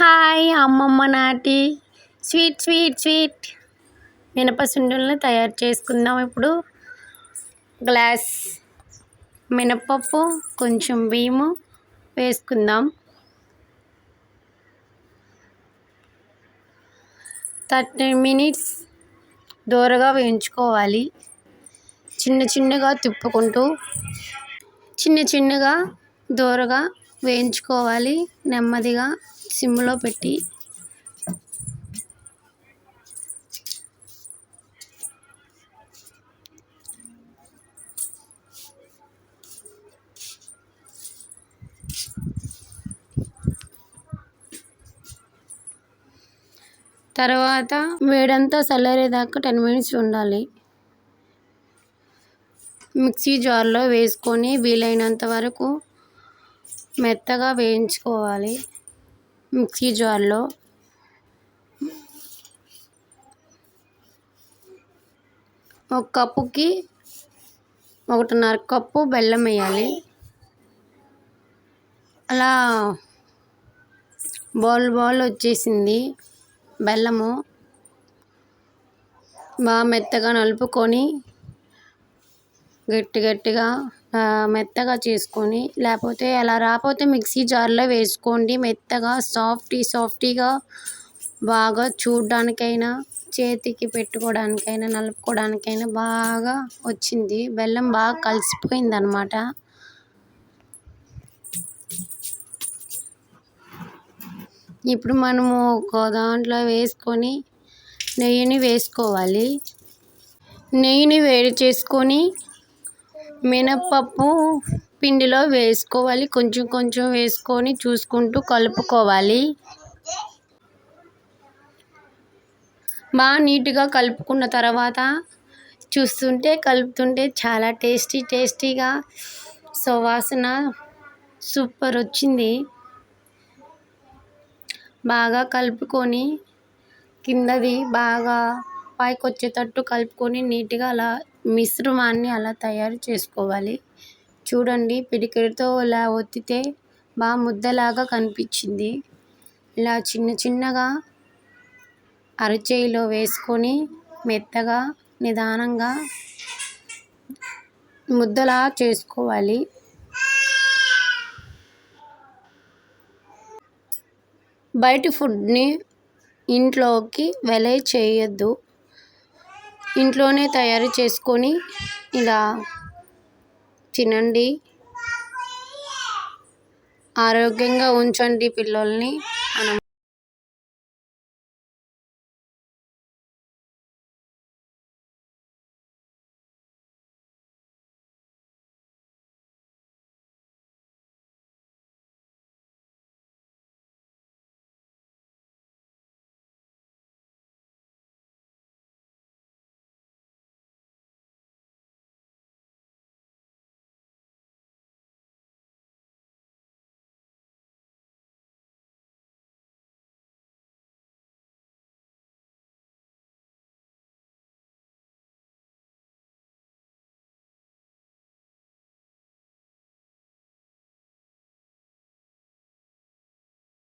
Hi అమ్మమ్మ నాటి sweet sweet sweet మినపసుండులను తయారు చేసుకుందాం. ఇప్పుడు గ్లాస్ మినపప్పు, కొంచెం బియ్యము వేసుకుందాం. 30 minutes దోరగా వేయించుకోవాలి. చిన్నగా తిప్పుకుంటూ చిన్నగా దోరగా వేయించుకోవాలి. నెమ్మదిగా సిమ్లో పెట్టి తర్వాత వేడంతా చల్లారేదాకా 10 minutes ఉండాలి. మిక్సీ జార్లో వేసుకొని వీలైనంత వరకు మెత్తగా వేయించుకోవాలి. మిక్సీ జార్లో ఒక కప్పుకి 1.5 కప్పు బెల్లం వేయాలి. అలా బాల్ వచ్చేసింది. బెల్లము బాగా మెత్తగా నలుపుకొని గట్టిగా మెత్తగా చేసుకొని, లేకపోతే అలా రాకపోతే మిక్సీ జార్లో వేసుకోండి. మెత్తగా సాఫ్టీగా బాగా చూడడానికైనా, చేతికి పెట్టుకోవడానికైనా, నలుపుకోవడానికైనా బాగా వచ్చింది. బెల్లం బాగా కలిసిపోయింది అన్నమాట. ఇప్పుడు మనము ఒక దాంట్లో వేసుకొని నెయ్యిని వేసుకోవాలి. నెయ్యిని వేడి చేసుకొని మినపప్పు పిండిలో వేసుకోవాలి. కొంచెం వేసుకొని చూసుకుంటూ కలుపుకోవాలి. బాగా నీట్గా కలుపుకున్న తర్వాత కలుపుతుంటే చాలా టేస్టీగా సువాసన సూపర్ వచ్చింది. బాగా కలుపుకొని కిందది బాగా పైకి వచ్చేటట్టు కలుపుకొని నీట్గా అలా మిశ్రమాన్ని అలా తయారు చేసుకోవాలి. చూడండి, పిడికిడితో ఇలా ఒత్తితే బాగా ముద్దలాగా కనిపించింది. ఇలా చిన్నగా అరచేయిలో వేసుకొని మెత్తగా నిదానంగా ముద్దలా చేసుకోవాలి. బయట ఫుడ్ని ఇంట్లోకి వెలై చేయొద్దు. ఇంట్లోనే తయారు చేసుకొని ఇలా తినండి. ఆరోగ్యంగా ఉంచండి పిల్లల్ని.